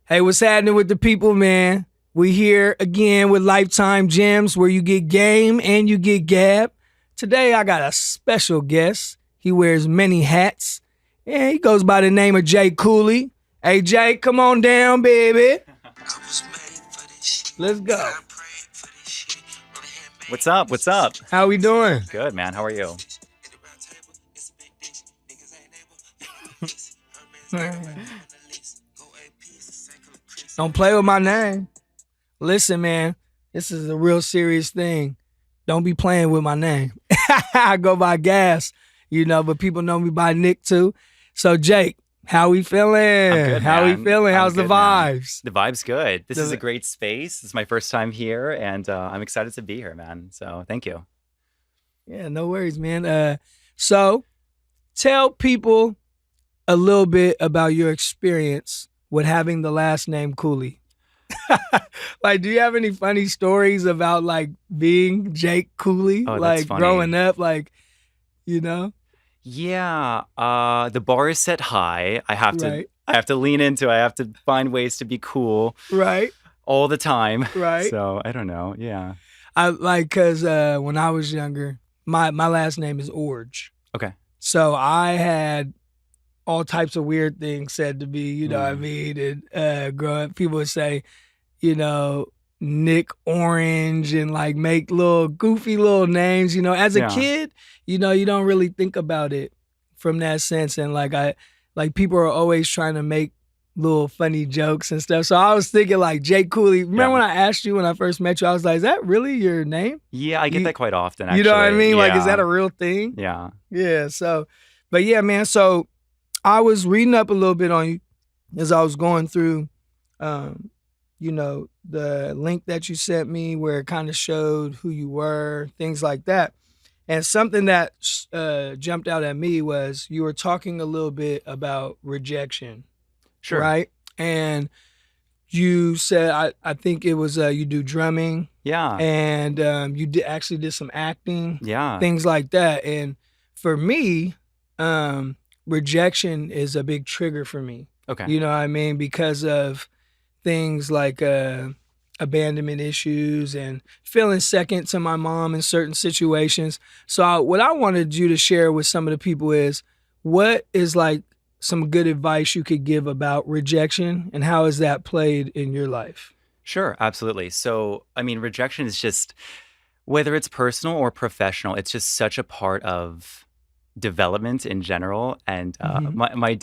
Hey, what's happening with the people, man? We here again with Lifetime Gems where you get game and you get gab. Today I got a special guest. He wears many hats. And he goes by the name of Jake Cooley. Hey, Jake, come on down, baby. Let's go. What's up? What's up? How we doing? Good, man. How are you? Don't play with my name. Listen, man, this is a real serious thing. Don't be playing with my name. I go by Gas, but people know me by Nick too. So, Jake, how we feeling? I'm good, How we man. feeling? I'm How's the good, man. vibes? The vibe's good. This Does is a it- great space. It's my first time here, and I'm excited to be here, man. So thank you. Yeah, no worries, man. So, tell people a little bit about your experience with having the last name Cooley. Like, do you have any funny stories about like being Jake Cooley? Oh, that's Like funny. growing up, like, you know? Yeah, the bar is set high. I have to. Right. I have to lean into it. I have to find ways to be cool Right, all the time. right. So I don't know. Yeah. I like because when I was younger, my last name is Orge. Okay. So I had all types of weird things said to me, you know what I mean? And growing up, people would say, Nick Orange and like make little goofy little names, As a Yeah. kid, you don't really think about it from that sense. And like people are always trying to make little funny jokes and stuff. So I was thinking like Jake Cooley. Remember when I asked you when I first met you, I was like, is that really your name? Yeah, I get You- that quite often. Actually. You know what I mean? Like, is that Yeah. a real thing? Yeah. Yeah. So, but yeah, man. So I was reading up a little bit on you as I was going through, the link that you sent me where it kind of showed who you were, things like that. And something that jumped out at me was you were talking a little bit about rejection, Sure. right? And you said, I think it was you do drumming Yeah. and you actually did some acting, Yeah. things like that. And for me, rejection is a big trigger for me. Okay. You know what I mean? Because of things like abandonment issues and feeling second to my mom in certain situations. So what I wanted you to share with some of the people is what is like some good advice you could give about rejection and how has that played in your life? Sure, absolutely. So, I mean, rejection is just, whether it's personal or professional, it's just such a part of development in general. And Mhm. my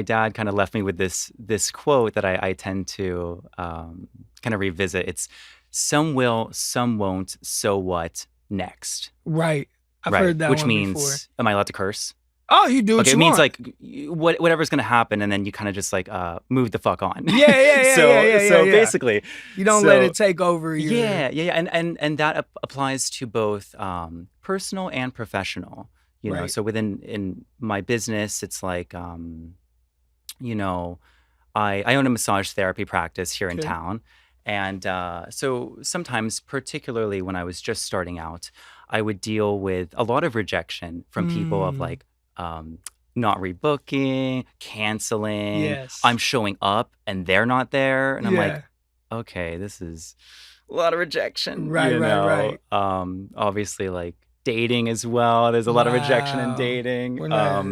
dad kind of left me with this quote that I tend to kind of revisit. It's some will, some won't. So what next? Right. I've Right. heard that Which one means, before. am I allowed to curse? Oh, you do what Okay, you it means want. like whatever's gonna happen, and then you kind of just like move the fuck on. Yeah, So yeah. basically, You don't let so- it take over your yeah, and that applies to both personal and professional. Right. So in my business, it's like I own a massage therapy practice here in Okay. town, and so sometimes, particularly when I was just starting out, I would deal with a lot of rejection from people of Mm. like not rebooking, canceling. Yes. I'm showing up and they're not there, and I'm like, Yeah. okay, this is a lot of rejection. Right, right. Obviously, like dating as well. There's a lot of rejection in Wow. dating.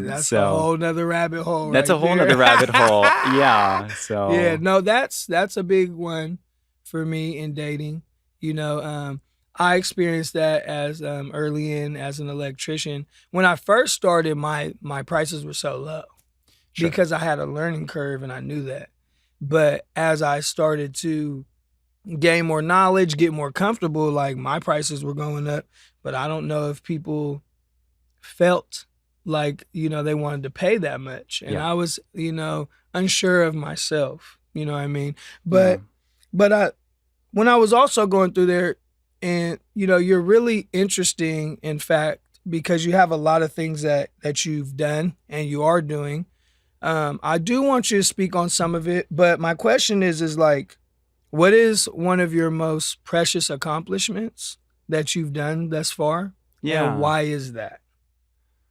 That's So a whole nother rabbit hole. that's right a whole there. nother rabbit hole. Yeah. So Yeah, no, that's a big one for me in dating. I experienced that as early in as an electrician. When I first started, my prices were so low Sure. because I had a learning curve and I knew that. But as I started to gain more knowledge, get more comfortable, like my prices were going up. But I don't know if people felt like, they wanted to pay that much. And Yeah. I was, unsure of myself. You know what I mean? But when I was also going through there, and you're really interesting, in fact, because you have a lot of things that you've done and you are doing. I do want you to speak on some of it, but my question is like, what is one of your most precious accomplishments that you've done thus far? Yeah. And why is that?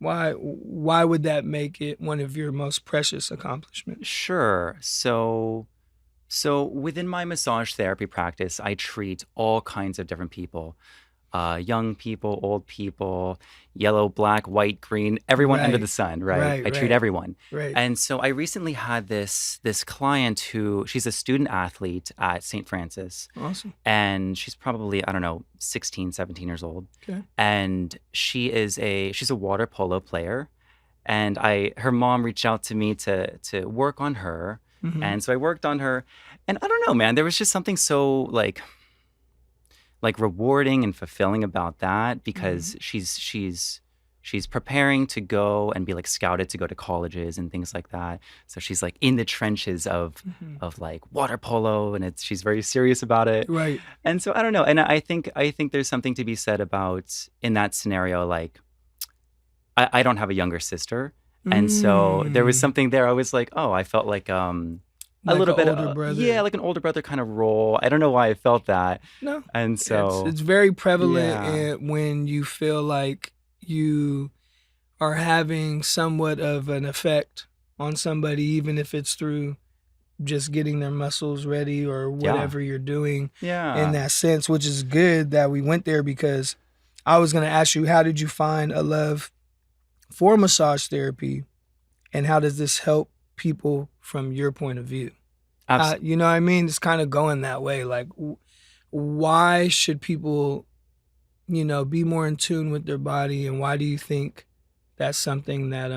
Why would that make it one of your most precious accomplishments? Sure. So So within my massage therapy practice, I treat all kinds of different people. Young people, old people, yellow, black, white, green, everyone under the Right. sun, right? Right. I treat Right. everyone. Right. And so I recently had this client who she's a student athlete at St. Francis, Awesome. and she's probably, I don't know, 16, 17 years old. Okay. And she's a water polo player. And her mom reached out to me to work on her. Mm-hmm. And so I worked on her. And I don't know, man, there was just something so like rewarding and fulfilling about that because she's preparing to go and be like scouted to go to colleges and things like that. So she's like in the trenches of like water polo, and she's very serious about it. Right. And so I don't know. And I think there's something to be said about in that scenario, like I don't have a younger sister. And so there was something there. I was like, oh, I felt like a Like little an bit older brother. yeah, like an older brother kind of role. I don't know why I felt that. No. And so It's very prevalent yeah. when you feel like you are having somewhat of an effect on somebody, even if it's through just getting their muscles ready or Yeah. whatever you're doing in Yeah. that sense, which is good that we went there because I was going to ask you, how did you find a love for massage therapy and how does this help people from your point of view? You know what I mean? It's kind of going that way. Like, why should people, be more in tune with their body, and why do you think that's something that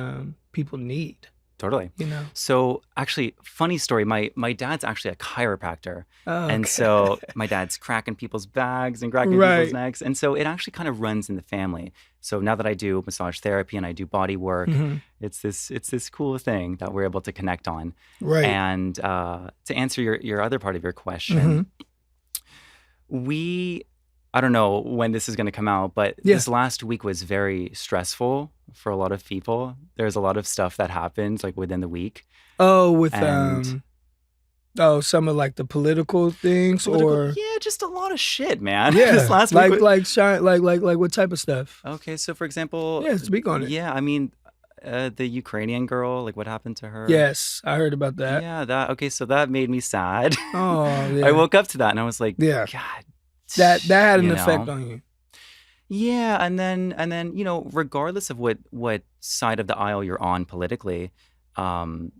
people need? Totally. You know? So actually, funny story. My dad's actually a chiropractor. Oh, And okay. so my dad's cracking people's bags and cracking Right. people's necks. And so it actually kind of runs in the family. So now that I do massage therapy and I do body work, Mhm. it's this cool thing that we're able to connect on. Right. And to answer your other part of your question, Mhm. I don't know when this is going to come out, but Yeah. this last week was very stressful for a lot of people. There's a lot of stuff that happened like within the week. Oh, with And some of like the political things, or yeah, just a lot of shit, man. yeah, This last week like what type of stuff? okay, so for example, Yeah, speak on it. yeah, I mean, the Ukrainian girl, like what happened to her? Yes, I heard about that. Yeah, okay, so that made me sad. Oh, yeah. I woke up to that and I was like, Yeah. God, That had an you effect know? on you. Yeah, and then regardless of what side of the aisle you're on politically, um,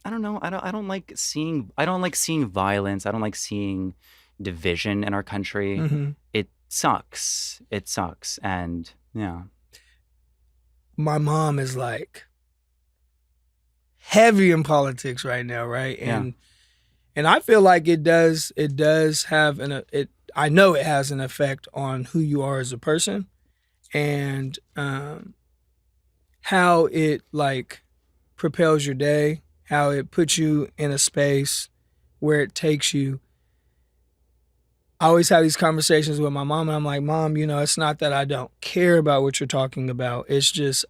I don't know. I don't like seeing violence. I don't like seeing division in our country. Hmm. It sucks. It sucks. And yeah. My mom is like heavy in politics right now, right? Yeah. And I feel like it does have I know it has an effect on who you are as a person, and how it like propels your day, how it puts you in a space where it takes you. I always have these conversations with my mom, and I'm like, Mom, it's not that I don't care about what you're talking about. It's just,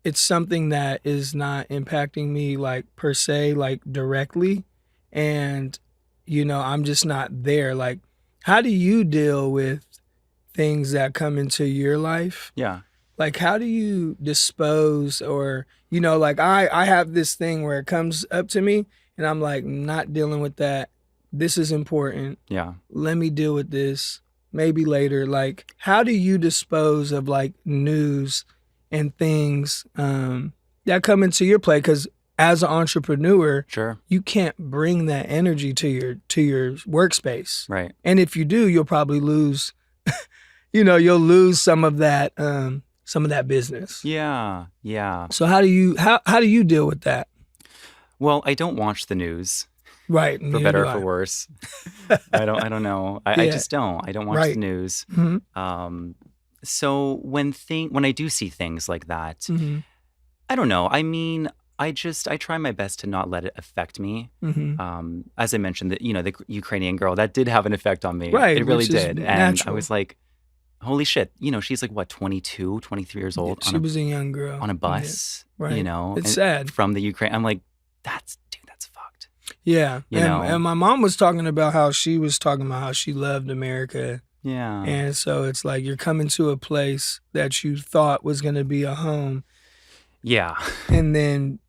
it's something that is not impacting me like per se, like directly. And, I'm just not there. Like, how do you deal with things that come into your life? Yeah. Like, how do you dispose, or, like I have this thing where it comes up to me and I'm like, not dealing with that. This is important. Yeah. Let me deal with this maybe later. Like, how do you dispose of like news and things that come into your play? Because as an entrepreneur, Sure. you can't bring that energy to your workspace. Right. And if you do, you'll probably lose, you'll lose some of that business. Yeah. Yeah. So how do you deal with that? Well, I don't watch the news, Right. for neither better do or for I. worse. I don't know. I Yeah. just don't. I don't watch Right. the news. Mhm. So when I do see things like that, Mhm. I don't know. I mean, I try my best to not let it affect me. Mhm. As I mentioned, the Ukrainian girl, that did have an effect on me. Right, It really which is did. And I natural. was like, holy shit. She's like, what, 22, 23 years old She was a young girl. on a Yeah. bus, Right. It's and sad. from the Ukraine. I'm like, that's fucked. Yeah. You and, know? and my mom was talking about how she loved America. Yeah. And so it's like you're coming to a place that you thought was going to be a home, Yeah. and then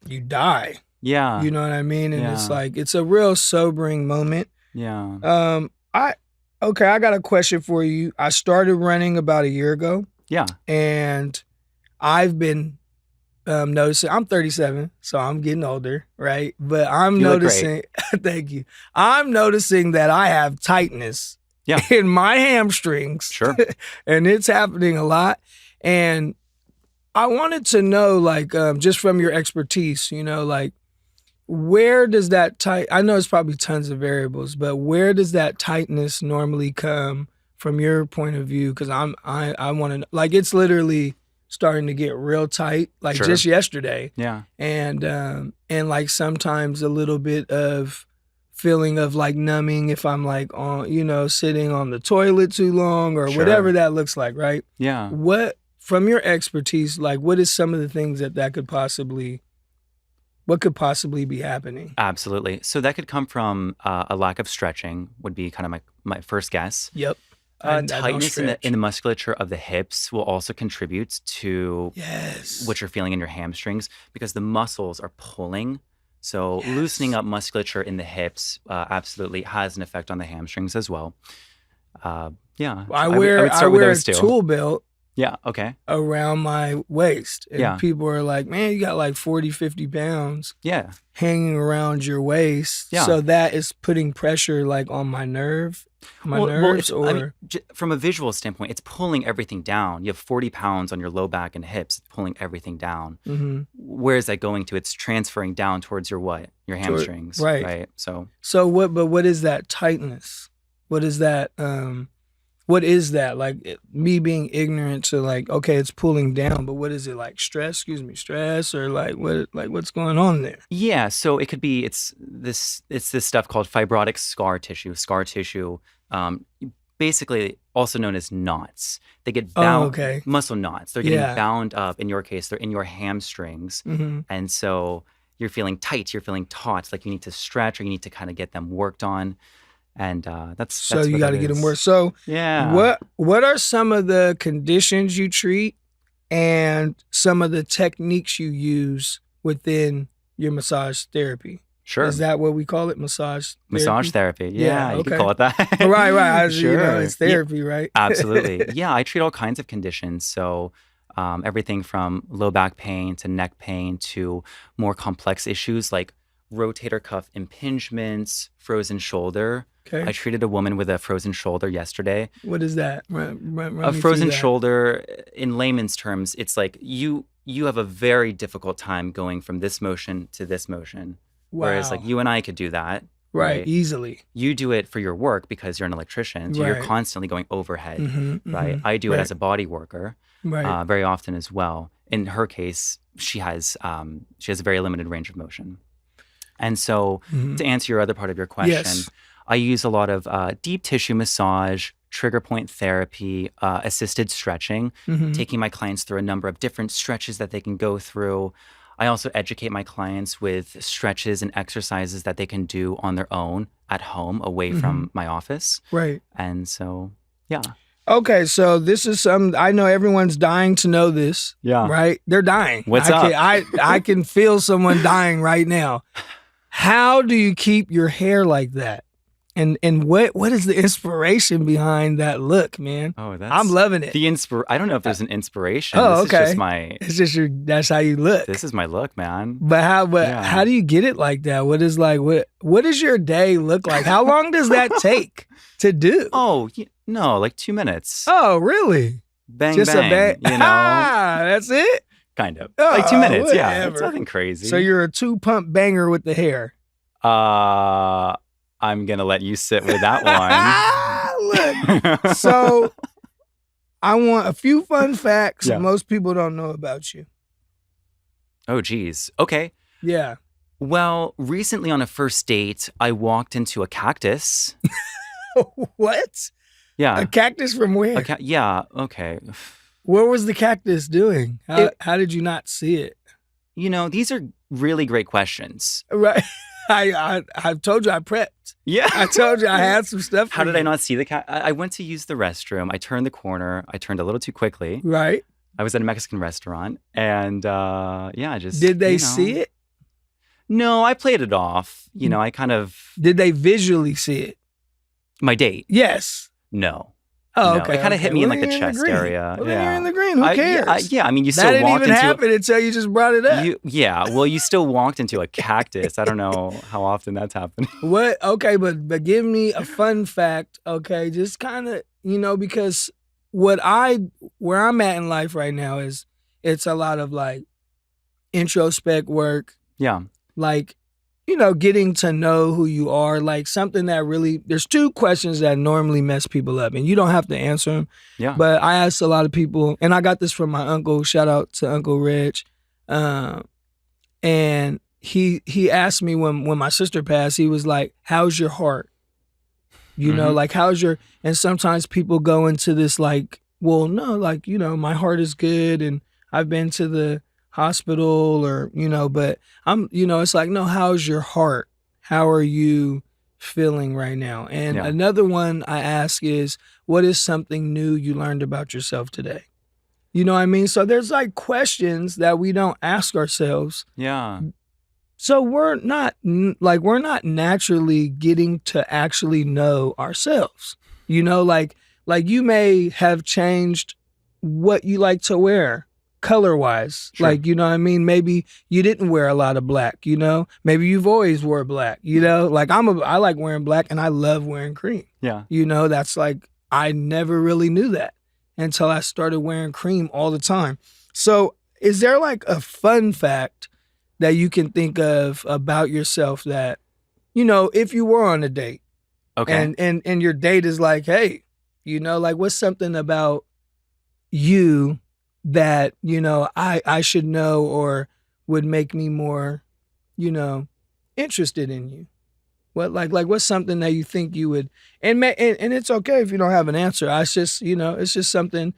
you die. Yeah. You know what I mean? And it's Yeah. like, it's a real sobering moment. Yeah. I got a question for you. I started running about a year ago, Yeah. and I've been noticing. I'm 37, so I'm getting older, right? But I'm You look noticing. Thank you. I'm noticing that I have tightness Yeah. in my hamstrings, Sure. and it's happening a lot. And I wanted to know, like, just from your expertise, you know, like, where does that I know it's probably tons of variables, but where does that tightness normally come from your point of view? Because I want to, like, it's literally starting to get real tight, like Sure. just yesterday, Yeah. and like sometimes a little bit of feeling of like numbing if I'm like on, you know, sitting on the toilet too long or Sure. whatever that looks like, right? Yeah. What, from your expertise, like, what is some of the things that could possibly, what could possibly be happening? Absolutely. So that could come from a lack of stretching would be kind of my first guess. Yep. I don't Tightness in stretch. the musculature of the hips will also contribute to Yes. what you're feeling in your hamstrings because the muscles are pulling. So Yes. loosening up musculature in the hips absolutely has an effect on the hamstrings as well. Yeah. I would wear start with a those two. tool belt Yeah. Okay. around my waist. And Yeah. people are like, man, you got like 40, 50 pounds Yeah. hanging around your waist. Yeah. So that is putting pressure like on my nerves, it's, or I mean, from a visual standpoint, it's pulling everything down. You have 40 pounds on your low back and hips, it's pulling everything down. mm-hmm. Where is that going to? It's transferring down towards your what? Your hamstrings, right. right? So what is that tightness? What is that? What is that? Like me being ignorant to like, okay, it's pulling down, but what is it, like stress? Stress, or like what's going on there? yeah, so it could be it's this stuff called fibrotic scar tissue. Scar tissue, basically also known as knots. They get bound, muscle knots. They're getting bound up. In your case, they're in your hamstrings, and so you're feeling tight. You're feeling taut. Like you need to stretch, or you need to kind of get them worked on. And that's so you got to get them worked. So yeah, what are some of the conditions you treat and some of the techniques you use within your massage therapy? Sure. Is that what we call it? Massage therapy. Yeah, you can call it that. Right. Sure. You know, it's therapy, right? Absolutely. Yeah, I treat all kinds of conditions. So everything from low back pain to neck pain to more complex issues like rotator cuff impingements, frozen shoulder. Okay. I treated a woman with a frozen shoulder yesterday. What is that? Run A frozen shoulder, in layman's terms, it's like you have a very difficult time going from this motion to this motion. Wow. Whereas like you and I could do that. Right, easily. You do it for your work because you're an electrician. So you're constantly going overhead, right? I do it as a body worker very often as well. In her case, she has a very limited range of motion. And so to answer your other part of your question, I use a lot of deep tissue massage, trigger point therapy, assisted stretching, taking my clients through a number of different stretches that they can go through. I also educate my clients with stretches and exercises that they can do on their own at home, away from my office. Right. And so, yeah. Okay, so this is I know everyone's dying to know this. Yeah. Right? They're dying. What's up? I can feel someone dying right now. How do you keep your hair like that? And what is the inspiration behind that look, man? Oh, I'm loving it. I don't know if there's an inspiration. Oh, this is just it's just that's how you look. This is my look, man. But how do you get it like that? What does your day look like? How long does that take to do? Oh, no, like 2 minutes. Oh, really? Bang, just bang, you know? That's it? Kind of. Like 2 minutes, whatever. Yeah. It's nothing crazy. So you're a 2-pump banger with the hair. I'm going to let you sit with that one. Look, so I want a few fun facts most people don't know about you. Oh, geez. Okay. Yeah. Well, recently on a first date, I walked into a cactus. What? Yeah. A cactus from where? Yeah. Okay. What was the cactus doing? How did you not see it? These are really great questions. Right. I told you I prepped. Yeah. I told you I had some stuff. How did I not see the cat? I went to use the restroom. I turned the corner. I turned a little too quickly. Right. I was at a Mexican restaurant, and I just did they see it? No, I played it off. You know, I kind of Did they visually see it? my date. Yes. No. Oh, No, okay. it kind of hit me in Well, like the then you're chest green. area. Well, then yeah. you're in the green. Who cares? I mean, you that still didn't walked even into happen until you just brought it up. well, you still walked into a cactus. I don't know how often that's happening. What? Okay, but give me a fun fact. Okay, just kind of because where I'm at in life right now is it's a lot of like introspect work, Yeah. like getting to know who you are, like something that really there's two questions that normally mess people up and you don't have to answer them. Yeah. But I asked a lot of people, and I got this from my uncle. Shout out to Uncle Reg. And he asked me when my sister passed, he was like, how's your heart? Like how's your, and sometimes people go into this like, well, no, like, my heart is good and I've been to the hospital or, but I'm, it's like, no, how's your heart? How are you feeling right now? And another one I ask is, what is something new you learned about yourself today? You know what I mean? So there's like questions that we don't ask ourselves. Yeah. So we're not naturally getting to actually know ourselves. Like you may have changed what you like to wear color wise. Sure. Like, you know what I mean? Maybe you didn't wear a lot of black, Maybe you've always wore black, Like I like wearing black and I love wearing cream. Yeah. That's like I never really knew that until I started wearing cream all the time. So, is there like a fun fact that you can think of about yourself that, if you were on a date, okay, and your date is like, hey, like what's something about you that I should know or would make me more, interested in you? What like what's something that you think you would, and it's okay if you don't have an answer. It's just it's just something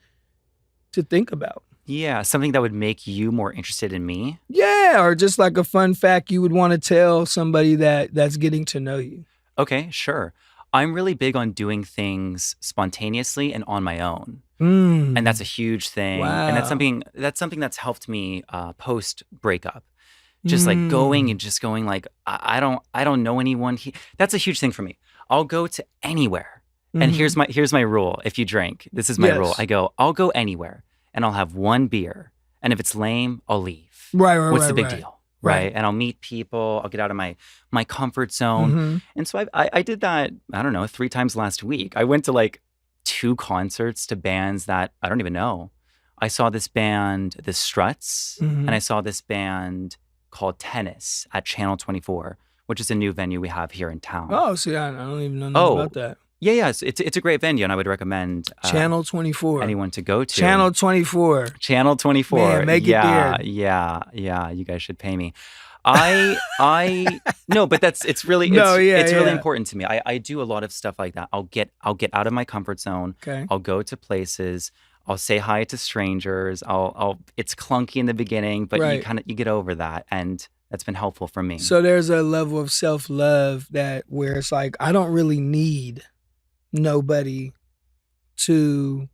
to think about. Yeah, something that would make you more interested in me. Yeah, or just like a fun fact you would want to tell somebody that's getting to know you. Okay, sure. I'm really big on doing things spontaneously and on my own. And that's a huge thing. Wow. And that's something that's helped me post breakup. Just like going and just going like, I don't know anyone. That's a huge thing for me. I'll go to anywhere. And here's my rule. If you drink, this is my rule. I'll go anywhere and I'll have one beer. And if it's lame, I'll leave. Right. What's the big deal? Right. And I'll meet people. I'll get out of my comfort zone. And so I did that, I don't know, 3 times last week. I went to like 2 concerts to bands that I don't even know. I saw this band, the Struts, and I saw this band called Tennis at Channel 24, which is a new venue we have here in town. Oh, see, I don't even know nothing about that. Yeah. It's a great venue, and I would recommend Channel 24 anyone to go to. Channel 24. Channel 24. Man, make it there. Yeah. You guys should pay me. I no, but it's really important to me. I do a lot of stuff like that. I'll get out of my comfort zone. Okay. I'll go to places. I'll say hi to strangers. It's clunky in the beginning, but you get over that, and that's been helpful for me. So there's a level of self-love where it's like I don't really need nobody to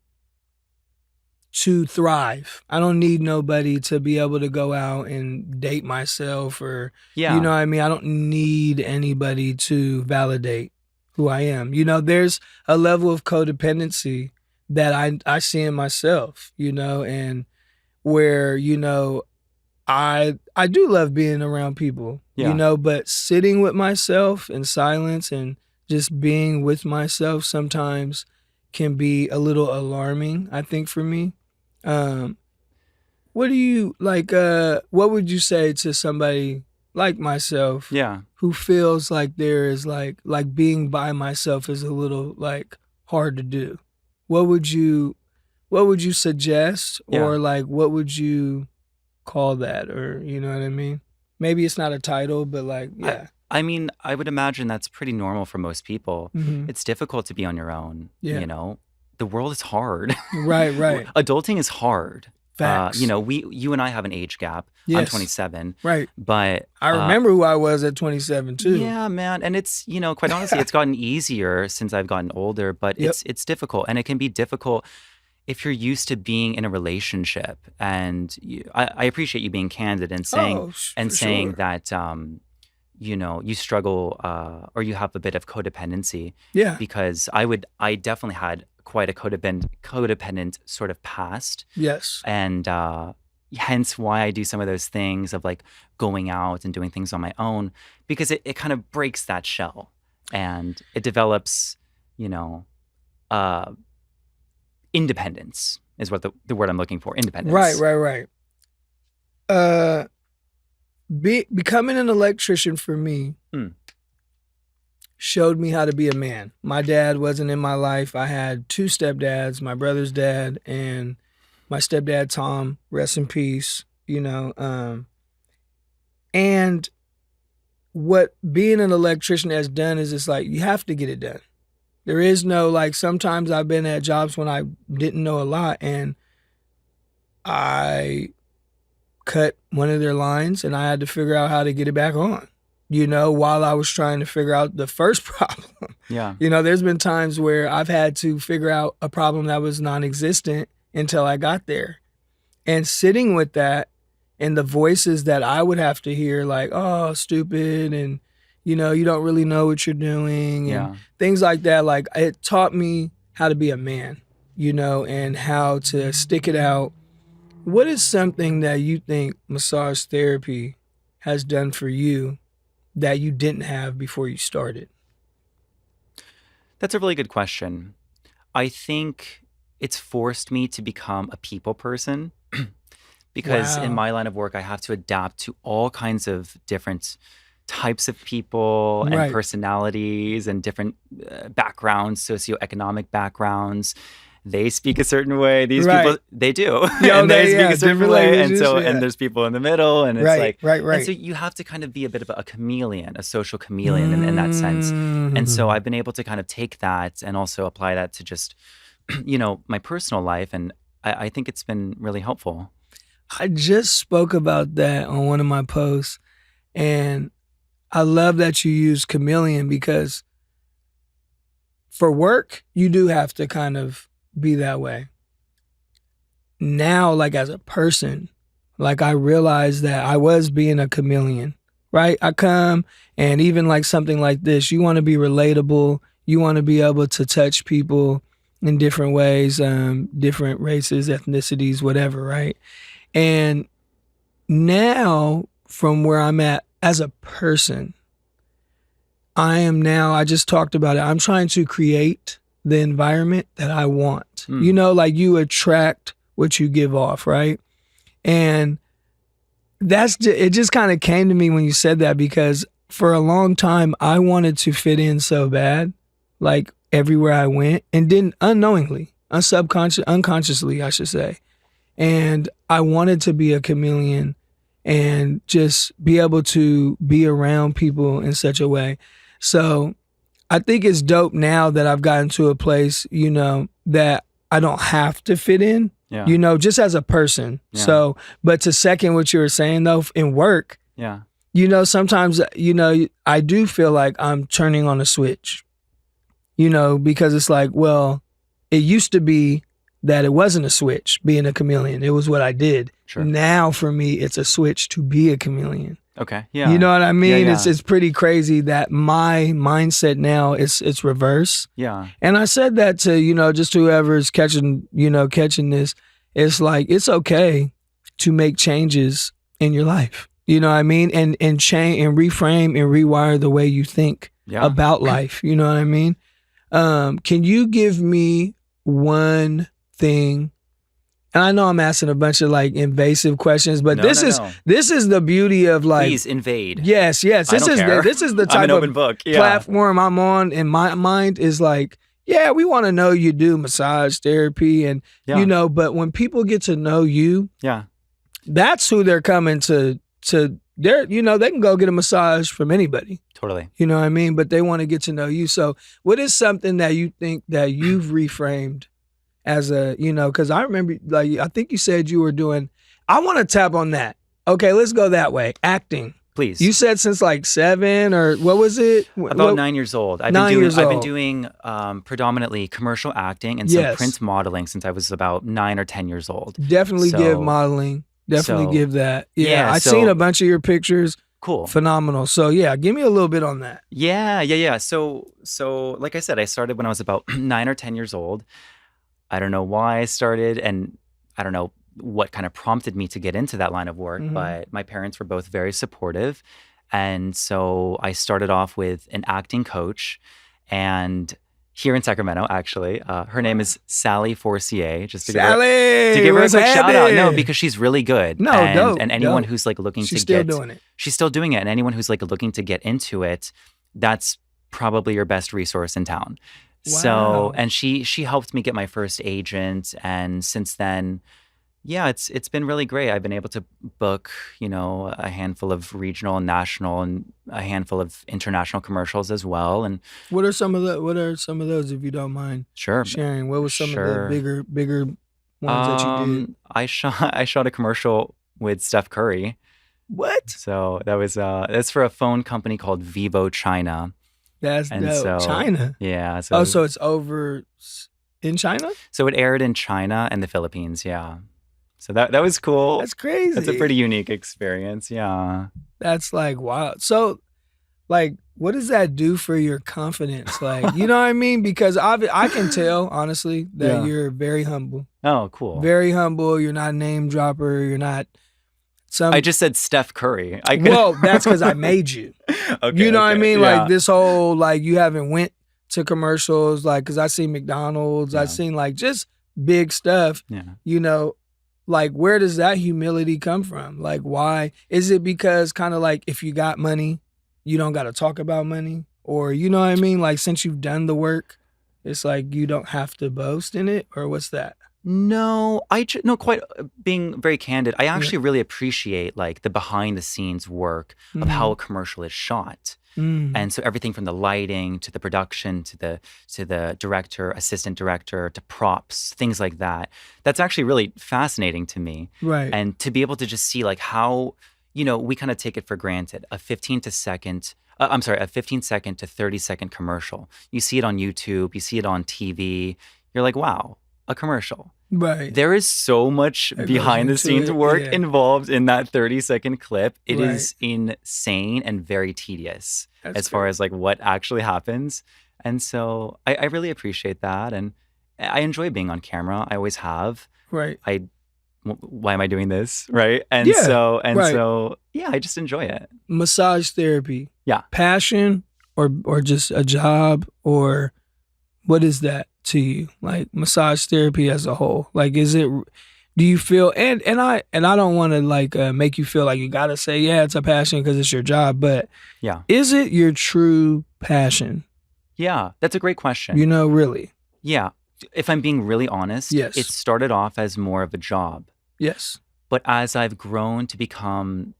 thrive. I don't need nobody to be able to go out and date myself or you know what I mean? I don't need anybody to validate who I am. There's a level of codependency that I see in myself, and where, I do love being around people, but sitting with myself in silence and just being with myself sometimes can be a little alarming, I think, for me. What do you like? What would you say to somebody like myself? Yeah. Who feels like there is like being by myself is a little like hard to do. What would you suggest, or like what would you call that, or you know what I mean? Maybe it's not a title, but like I mean, I would imagine that's pretty normal for most people. It's difficult to be on your own. Yeah. The world is hard. Right. Adulting is hard. Facts. You and I have an age gap. Yes. I'm 27. Right. But I remember who I was at 27 too. Yeah, man. And it's, quite honestly, it's gotten easier since I've gotten older, but it's difficult. And it can be difficult if you're used to being in a relationship. And I appreciate you being candid and saying that you struggle or you have a bit of codependency. Yeah. Because I definitely had quite a codependent sort of past. Yes. And hence why I do some of those things of like going out and doing things on my own, because it kind of breaks that shell and it develops, independence is what the word I'm looking for. Independence. Right. Becoming an electrician for me showed me how to be a man. My dad wasn't in my life. I had 2 stepdads, my brother's dad and my stepdad, Tom, rest in peace, and what being an electrician has done is it's like, you have to get it done. There is no, like, sometimes I've been at jobs when I didn't know a lot and I cut one of their lines and I had to figure out how to get it back on, while I was trying to figure out the first problem. Yeah. There's been times where I've had to figure out a problem that was non-existent until I got there. And sitting with that and the voices that I would have to hear, like, oh, stupid, and, you don't really know what you're doing, and things like that. Like, it taught me how to be a man, and how to stick it out. What is something that you think massage therapy has done for you that you didn't have before you started? That's a really good question. I think it's forced me to become a people person because in my line of work, I have to adapt to all kinds of different types of people and personalities and different backgrounds, socioeconomic backgrounds. They speak a certain way. These people, they do. And they speak a certain way. And so, and there's people in the middle. And it's right. And so you have to kind of be a bit of a chameleon, a social chameleon in that sense. And so I've been able to kind of take that and also apply that to just, my personal life. And I think it's been really helpful. I just spoke about that on one of my posts. And I love that you use chameleon because for work, you do have to kind of be that way. Now, like as a person, like I realized that I was being a chameleon, right? I come and even like something like this, you want to be relatable. You want to be able to touch people in different ways, different races, ethnicities, whatever, right? And now from where I'm at as a person, I just talked about it. I'm trying to create the environment that I want. Like you attract what you give off, right? And it just kind of came to me when you said that because for a long time, I wanted to fit in so bad, like everywhere I went and didn't unknowingly, unconsciously, I should say. And I wanted to be a chameleon and just be able to be around people in such a way. So I think it's dope now that I've gotten to a place, that I don't have to fit in, just as a person. Yeah. So, but to second what you were saying though, in work, sometimes, I do feel like I'm turning on a switch, because it's like, well, it used to be that it wasn't a switch being a chameleon. It was what I did. Sure. Now for me, it's a switch to be a chameleon. Okay. Yeah. You know what I mean? Yeah. It's pretty crazy that my mindset now it's reverse. Yeah. And I said that to, just whoever's catching this. It's like, it's okay to make changes in your life. You know what I mean? And change and reframe and rewire the way you think about life. You know what I mean? Can you give me one thing? And I know I'm asking a bunch of like invasive questions, but this is the beauty of like, please invade. Yes. This is the type of book. Platform I'm on. In my mind is like, yeah, we want to know you do massage therapy and but when people get to know you, that's who they're coming to. They can go get a massage from anybody. Totally. You know what I mean? But they want to get to know you. So what is something that you think that you've reframed as a, because I remember, like, I think you said you were doing, I want to tap on that. Okay, let's go that way. Acting. Please. You said since like 7 or what was it? About 9 years old. I've been doing predominantly commercial acting and some print modeling since I was about 9 or 10 years old. Definitely give modeling. Definitely give that. Yeah, I've seen a bunch of your pictures. Cool. Phenomenal. So yeah, give me a little bit on that. Yeah. So like I said, I started when I was about 9 or 10 years old. I don't know why I started, and I don't know what kind of prompted me to get into that line of work, but my parents were both very supportive. And so I started off with an acting coach, and here in Sacramento, actually, her name is Sally Forcier. Just to Sally, give her a what's quick shout out. No, happening? because she's really good. No, And anyone dope. who's like looking She's to still get, doing it. she's still doing it. And anyone who's like looking to get into it, that's probably your best resource in town. So, Wow. and she helped me get my first agent, and since then, yeah, it's been really great. I've been able to book, a handful of regional and national, and a handful of international commercials as well. And What are some of those, if you don't mind sure, sharing? What was some of the sure. bigger ones that you did? I shot a commercial with Steph Curry. What? So that's for a phone company called Vivo China. That's And dope. so China. yeah, Oh, so so it's over in China? it aired in China and the Philippines, yeah. So that was cool. That's crazy. That's a pretty unique experience, yeah. That's like wow. So, like, what does that do for your confidence? Like, you know what I mean? Because I can tell honestly that Yeah. you're very humble. Oh, cool. Very humble. You're not a name dropper. You're not some. I just said Steph Curry. Well, that's because I made you. Okay, You know what I mean? yeah. Like this whole like you haven't went to commercials, like because I seen McDonald's, Yeah. I seen like just big stuff. Yeah. You know, like where does that humility come from? Like why is it? Because kind of like if you got money, you don't got to talk about money, or you know what I mean? Like since you've done the work, it's like you don't have to boast in it, or what's that? No, no, quite being very candid. I actually really appreciate like the behind the scenes work of how a commercial is shot. And so everything from the lighting to the production to the director, assistant director to props, things like that. That's actually really fascinating to me. Right. And to be able to just see like how, we kind of take it for granted. A 15 second to 30-second commercial. You see it on YouTube, you see it on TV. You're like, wow, a commercial. Right. There is so much behind the scenes work involved in that 30-second clip. It is insane and very tedious as far as like what actually happens. And so I really appreciate that. And I enjoy being on camera. I always have. Right. Why am I doing this? Right. And so, yeah, I just enjoy it. Massage therapy. Yeah. Passion or just a job, or what is that to you? Like massage therapy as a whole. Like do you feel and I don't want to like make you feel like you got to say it's a passion because it's your job, but yeah. Is it your true passion? Yeah, that's a great question. Really? Yeah. If I'm being really honest, yes. It started off as more of a job. Yes. But as I've grown to become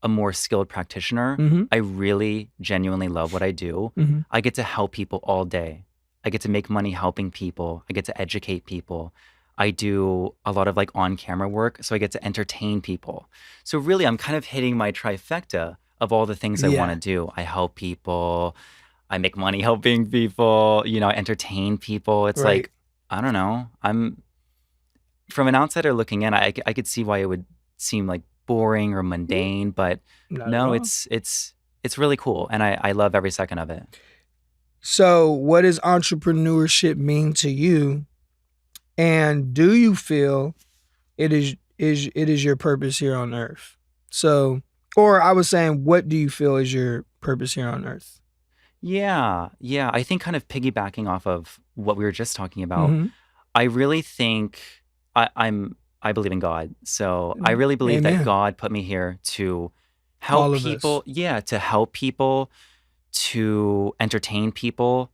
a more skilled practitioner, I really genuinely love what I do. I get to help people all day. I get to make money helping people. I get to educate people. I do a lot of like on-camera work, so I get to entertain people. So really, I'm kind of hitting my trifecta of all the things I want to do. I help people. I make money helping people. I entertain people. It's like, I don't know. From an outsider looking in, I could see why it would seem like boring or mundane, but no, it's really cool, and I love every second of it. So, what does entrepreneurship mean to you? And do you feel it is your purpose here on earth? So, or I was saying, what do you feel is your purpose here on earth? Yeah. I think kind of piggybacking off of what we were just talking about, I really think I believe in God. So I really believe that God put me here to help people. Yeah, to help people, to entertain people,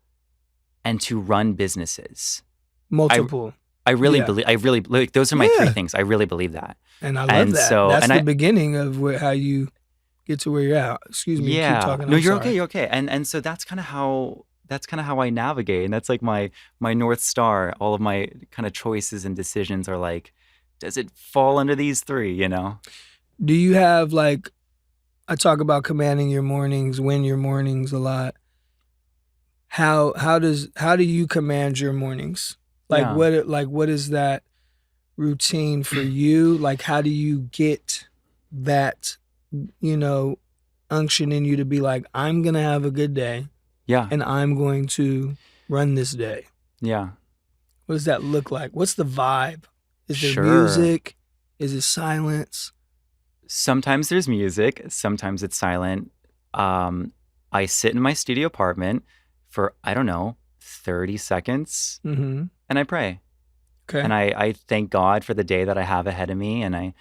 and to run businesses. Multiple. I really believe those are my three things. I really believe that. And I love that. So, that's the beginning of how you get to where you're at. Excuse me. Yeah. Keep talking. No, you're okay. You're okay. And so that's kind of how I navigate. And that's like my North Star. All of my kind of choices and decisions are like, does it fall under these three, Do you have like, I talk about commanding your mornings, win your mornings a lot. How do you command your mornings? Like what is that routine for you? Like how do you get that, unction in you to be like, I'm going to have a good day Yeah. and I'm going to run this day? Yeah. What does that look like? What's the vibe? Is there Sure. music? Is it silence? Sometimes there's music. Sometimes it's silent. I sit in my studio apartment for, I don't know, 30 seconds Mm-hmm. and I pray. Okay. And I thank God for the day that I have ahead of me. And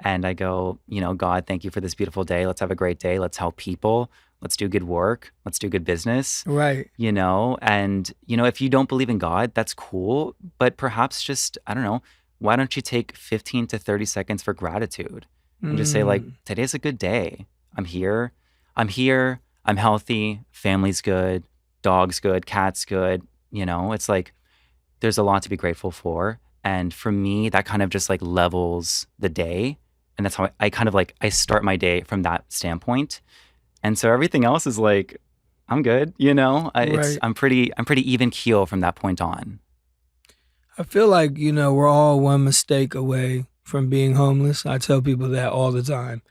I go, God, thank you for this beautiful day. Let's have a great day. Let's help people. Let's do good work. Let's do good business. Right. And if you don't believe in God, that's cool. But perhaps just, I don't know, why don't you take 15 to 30 seconds for gratitude and just say like, today's a good day. I'm here. I'm healthy. Family's good. Dog's good. Cat's good. It's like, there's a lot to be grateful for. And for me, that kind of just like levels the day. And that's how I kind of like, I start my day from that standpoint. And so everything else is like, I'm good, Right. I'm pretty even keel from that point on. I feel like, we're all one mistake away from being homeless. I tell people that all the time.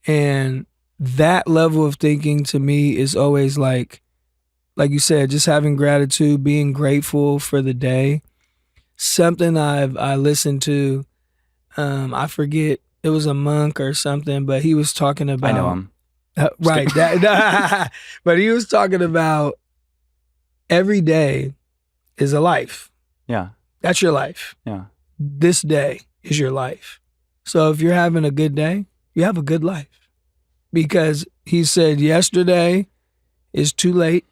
And that level of thinking to me is always like you said, just having gratitude, being grateful for the day. Something I listened to, I forget, it was a monk or something, but he was talking about. I know him. Right. But he was talking about every day is a life. Yeah. That's your life. Yeah. This day is your life. So if you're having a good day, you have a good life. Because he said yesterday is too late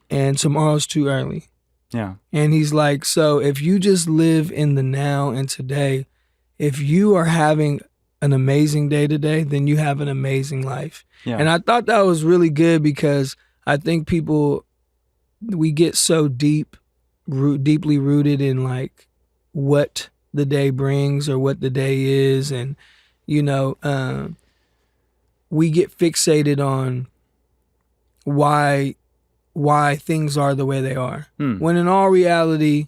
and tomorrow's too early. Yeah. And he's like, so if you just live in the now and today, if you are having an amazing day today, then you have an amazing life. Yeah. And I thought that was really good because I think we get so deeply rooted in like what the day brings or what the day is. And, we get fixated on why things are the way they are. When in all reality,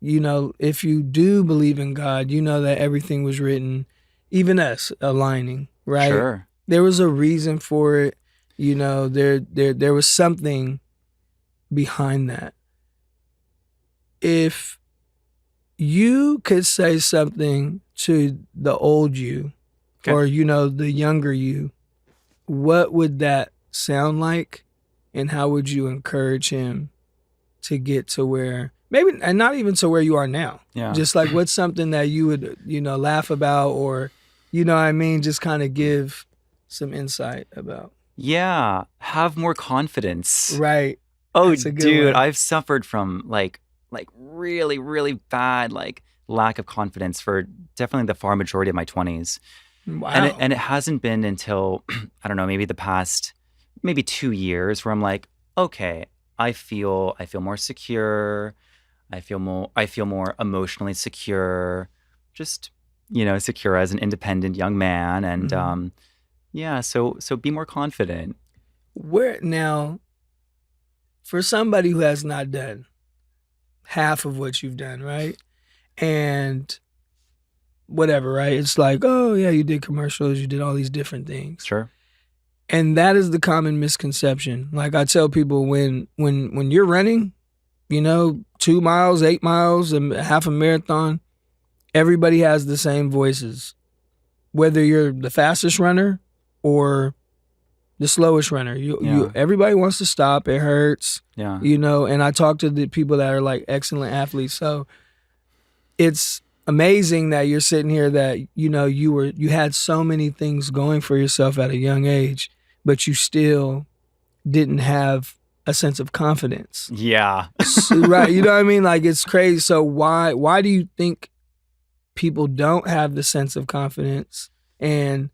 if you do believe in God, you know that everything was written, even us aligning, right? Sure. There was a reason for it. There was something behind that. If you could say something to the old you, okay, or, the younger you, what would that sound like? And how would you encourage him to get to where, maybe, and not even to where you are now? Yeah. Just like what's something that you would, laugh about, or, just kind of give some insight about. Yeah. Have more confidence. Right. Oh, That's a good dude, one. I've suffered from like really, really bad like lack of confidence for definitely the far majority of my 20s. Wow. And it hasn't been until I don't know, maybe the past 2 years where I'm like, okay, I feel more secure. I feel more emotionally secure. Just, secure as an independent young man. And yeah, so be more confident. Where now, for somebody who has not done half of what you've done, right? And whatever, right? It's like, oh yeah, you did commercials, you did all these different things. Sure. And that is the common misconception. Like I tell people, when you're running, 2 miles, 8 miles, and half a marathon, everybody has the same voices. Whether you're the fastest runner or the slowest runner, everybody wants to stop. It hurts. Yeah. And I talk to the people that are like excellent athletes. So it's amazing that you're sitting here that, you had so many things going for yourself at a young age, but you still didn't have a sense of confidence. Yeah. Right. You know what I mean? Like it's crazy. So why do you think people don't have the sense of confidence? And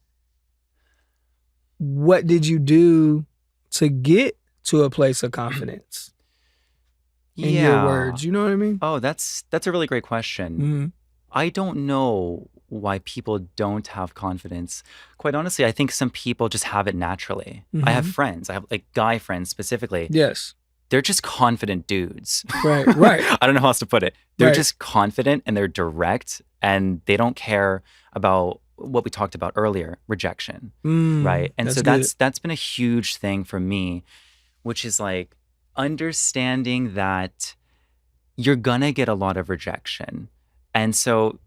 what did you do to get to a place of confidence? In your words, you know what I mean? Oh, that's a really great question. Mm-hmm. I don't know why people don't have confidence. Quite honestly, I think some people just have it naturally. Mm-hmm. I have friends. I have like guy friends specifically. Yes. They're just confident dudes. Right. I don't know how else to put it. They're Right. just confident and they're direct and they don't care about what we talked about earlier, rejection, Mm, right? And so that's good. that's been a huge thing for me, which is like understanding that you're gonna get a lot of rejection. And so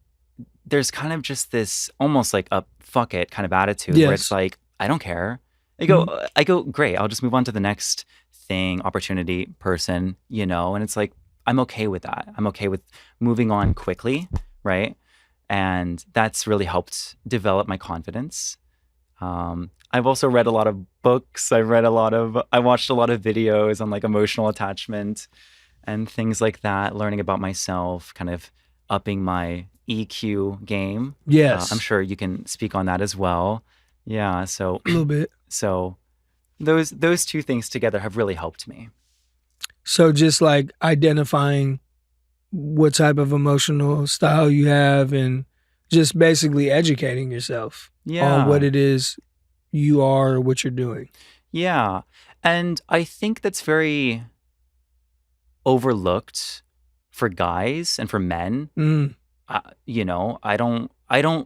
there's kind of just this almost like a fuck it kind of attitude where it's Yes. like, I don't care. Mhm. I go, great, I'll just move on to the next thing, opportunity, person, you know? And it's like, I'm okay with that. I'm okay with moving on quickly, right? And that's really helped develop my confidence. I've also read a lot of books. I watched a lot of videos on like emotional attachment and things like that, learning about myself, kind of upping my EQ game. I'm Yes. sure you can speak on that as well. Yeah, so A little bit. so those two things together have really helped me. So just like identifying what type of emotional style you have and just basically educating yourself on what Yeah. it is you are or what you're doing. Yeah. And I think that's very overlooked for guys and for men. Mm, You know, I don't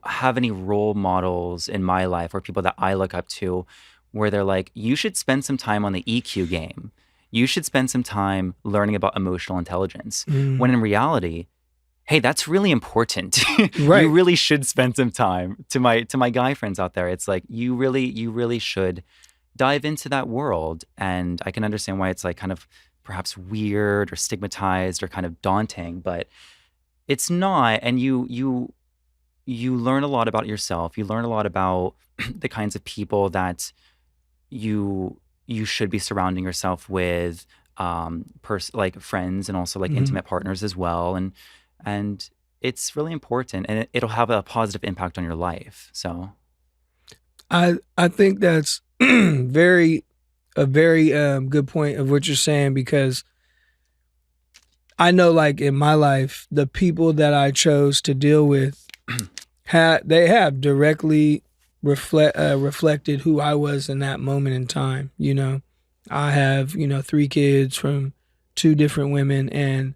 have any role models in my life or people that I look up to where they're like, you should spend some time on the EQ game. You should spend some time learning about emotional intelligence. When mm. in reality, hey, that's really important. You Right. really should spend some time. To my guy friends out there, it's like you really should dive into that world. And I can understand why it's like kind of perhaps weird or stigmatized or kind of daunting, but it's not. And you learn a lot about yourself. You learn a lot about the kinds of people that you should be surrounding yourself with, like friends and also like Mhm. intimate partners as well. And it's really important, and it'll have a positive impact on your life. So I think that's very a very good point of what you're saying because I know like in my life the people that I chose to deal with they have directly reflected who I was in that moment in time. You know, I have 3 kids from 2 different women, and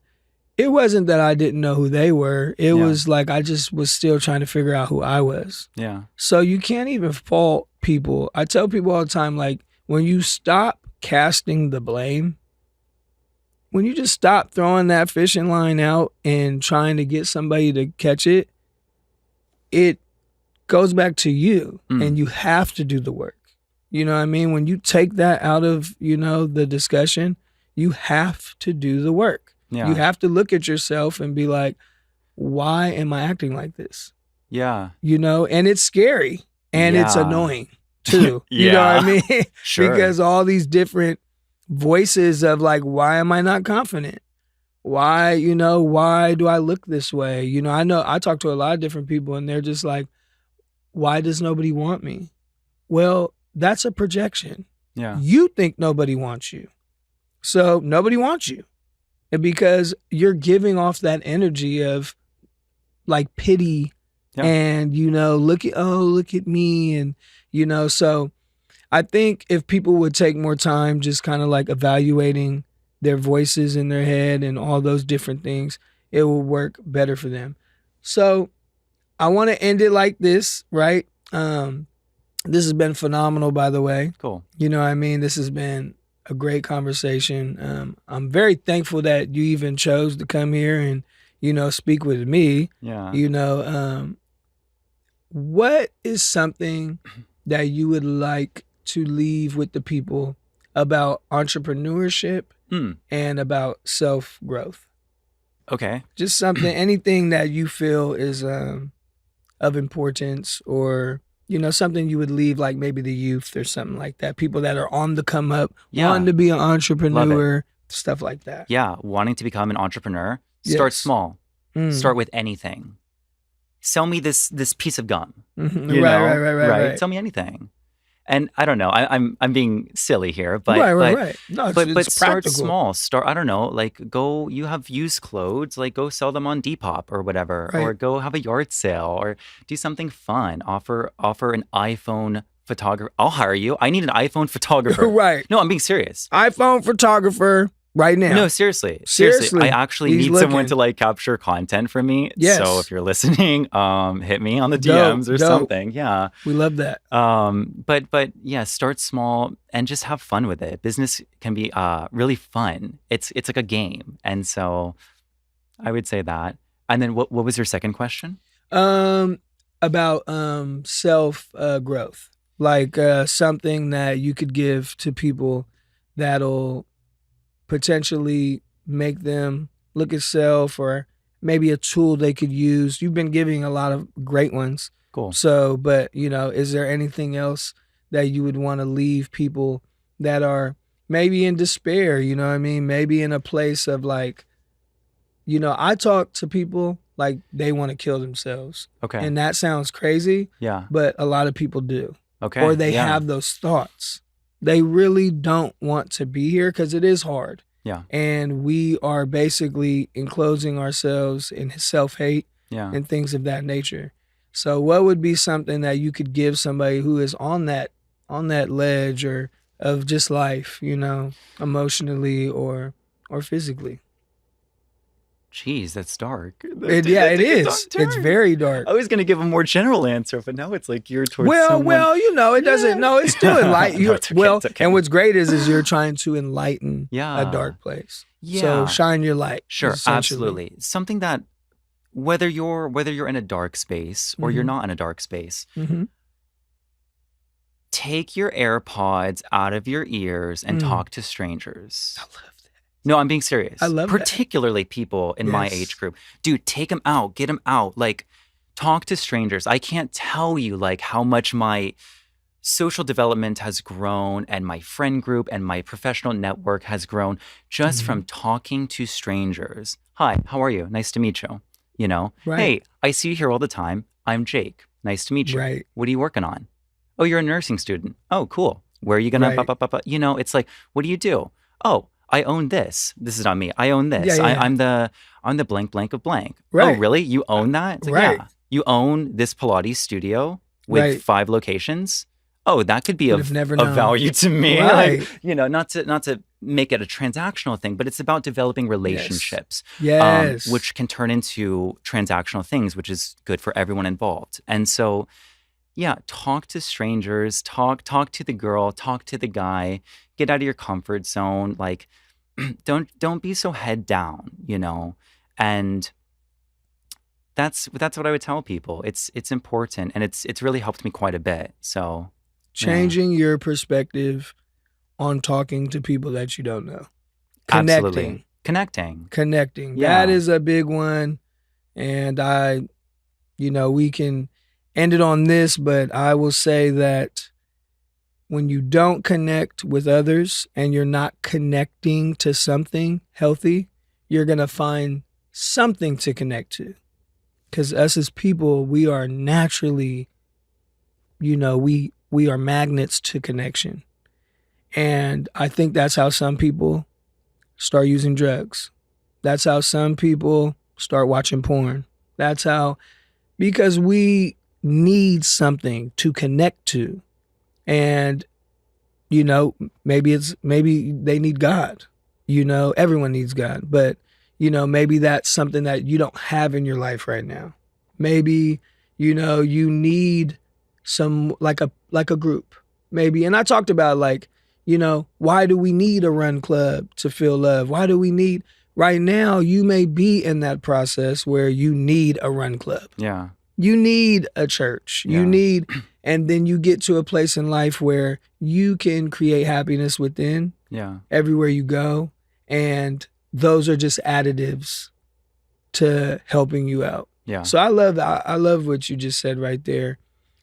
it wasn't that I didn't know who they were. It yeah, was like I just was still trying to figure out who I was. yeah, So you can't even fault people. I tell people all the time, like when you stop casting the blame, when you just stop throwing that fishing line out and trying to get somebody to catch it, it goes back to you mm, and you have to do the work. You know what I mean? When you take that out of, the discussion, you have to do the work. You yeah, have to look at yourself and be like, why am I acting like this? yeah, And it's scary and it's yeah, annoying too. You know what I yeah. mean? Sure. Because all these different voices of like, why am I not confident? Why do I look this way? I know I talk to a lot of different people and they're just like, why does nobody want me? Well, that's a projection. Yeah, You think nobody wants you. So nobody wants you. And because you're giving off that energy of like pity yeah, and look at me and so I think if people would take more time just kind of like evaluating their voices in their head and all those different things, it will work better for them. So I want to end it like this, right? This has been phenomenal, by the way. cool. You know what I mean? This has been a great conversation. I'm very thankful that you even chose to come here and, speak with me. Yeah. You know, what is something that you would like to leave with the people about entrepreneurship Hmm. and about self growth? Okay. Just something, anything that you feel is of importance or something you would leave like maybe the youth or something like that, people that are on the come up wanting Yeah. to be an Love it. entrepreneur, stuff like that. Yeah. Wanting to become an entrepreneur, start Yes. small. Mm. Start with anything. Sell me this piece of gum. Mhm. You Right, know, right, right, right, right. Tell me anything. And I don't know. I'm being silly here, Right, right, right. No, but it's start practical. small. Start, I don't know, like go, you have used clothes, like go sell them on Depop or whatever, Right. or go have a yard sale or do something fun. Offer an iPhone photographer. I'll hire you. I need an iPhone photographer. Right. No, I'm being serious. iPhone photographer right now. No, seriously. I actually need someone to like capture content for me. Yes. So if you're listening, hit me on the Dope, DMs or something. Yeah. We love that. But yeah, start small and just have fun with it. Business can be really fun. It's like a game. And so I would say that. And then what was your second question? About self growth. Like something that you could give to people that'll potentially make them look at self, or maybe a tool they could use. You've been giving a lot of great ones. Cool. So, but is there anything else that you would want to leave people that are maybe in despair, you know what I mean? Maybe in a place of like, I talk to people like they want to kill themselves. Okay. And that sounds crazy. Yeah. But a lot of people do. Okay. Or they have those thoughts. They really don't want to be here because it is hard. Yeah. And we are basically enclosing ourselves in self-hate and things of that nature. So what would be something that you could give somebody who is on that ledge or of just life, emotionally or physically? Jeez, that's dark. It is. It's very dark. I was going to give a more general answer, but now it's like geared towards someone. Well, it doesn't. No, it's still enlightened. No, it's okay, it's okay. And what's great is you're trying to enlighten a dark place. Yeah. So shine your light. Sure, absolutely. Something that whether you're in a dark space or you're not in a dark space, take your AirPods out of your ears and talk to strangers. I love that. No, I'm being serious. I love particularly people in my age group. Dude, take them out, get them out. Like, talk to strangers. I can't tell you like how much my social development has grown and my friend group and my professional network has grown just from talking to strangers. Hi, how are you? Nice to meet you. Right. Hey, I see you here all the time. I'm Jake. Nice to meet you. Right. What are you working on? Oh, you're a nursing student. Oh, cool. Where are you going to, it's like, what do you do? Oh, I own this. This is not me. I own this. I'm the blank blank of blank. Right. Oh, really? You own that? It's like, yeah. You own this Pilates studio with 5 locations. Oh, that could be of value to me. Right. Like, not to make it a transactional thing, but it's about developing relationships. Yes. Which can turn into transactional things, which is good for everyone involved. And so, yeah, talk to strangers, talk to the girl, talk to the guy, get out of your comfort zone. Like, don't be so head down, and that's what I would tell people. It's important, and it's really helped me quite a bit. So changing your perspective on talking to people that you don't know. Absolutely. Connecting. Yeah. That is a big one. And we can end it on this, but I will say that when you don't connect with others and you're not connecting to something healthy, you're going to find something to connect to. Because us as people, we are naturally, we are magnets to connection. And I think that's how some people start using drugs. That's how some people start watching porn. Because we need something to connect to. And, maybe they need God. Everyone needs God. But, maybe that's something that you don't have in your life right now. Maybe, you need some, like a group. Maybe. And I talked about why do we need a run club to feel love? Why do we need, right now, you may be in that process where you need a run club. Yeah. You need a church. Yeah. You need, and then you get to a place in life where you can create happiness within everywhere you go. And those are just additives to helping you out. Yeah. So I love what you just said right there.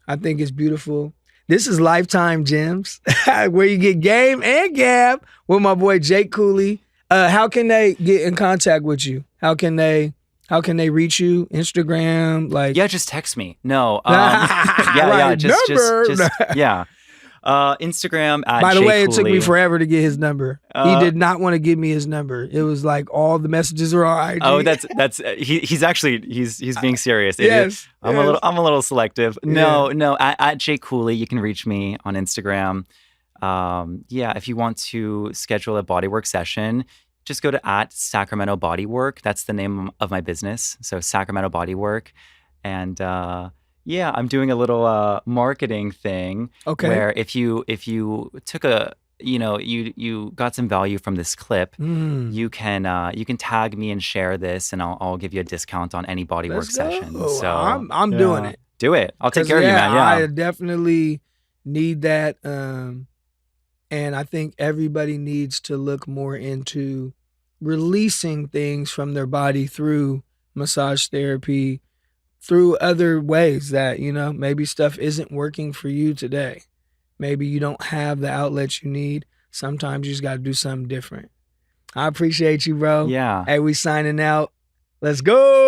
I think it's beautiful. This is Lifetime Gems, where you get Game and Gab with my boy Jake Cooley. How can they get in contact with you? How can they reach you? Instagram, just text me. No, Instagram at By the Jake way, it Cooley. took me forever to get his number. He did not want to give me his number. It was like all the messages are on IG. Oh, he's being serious. I'm a little selective. Yeah. No, at Jake Cooley, you can reach me on Instagram. If you want to schedule a bodywork session, just go to at Sacramento Body Work. That's the name of my business. So Sacramento Body Work. And yeah, I'm doing a little marketing thing Okay. where if you took a you got some value from this clip, you can tag me and share this, and I'll give you a discount on any bodywork Let's go. session. So I'm doing it. do it. I'll take 'Cause, care of you, man. Yeah. I definitely need that. And I think everybody needs to look more into releasing things from their body through massage therapy, through other ways that, maybe stuff isn't working for you today. Maybe you don't have the outlets you need. Sometimes you just got to do something different. I appreciate you, bro. Yeah. Hey, we signing out. Let's go.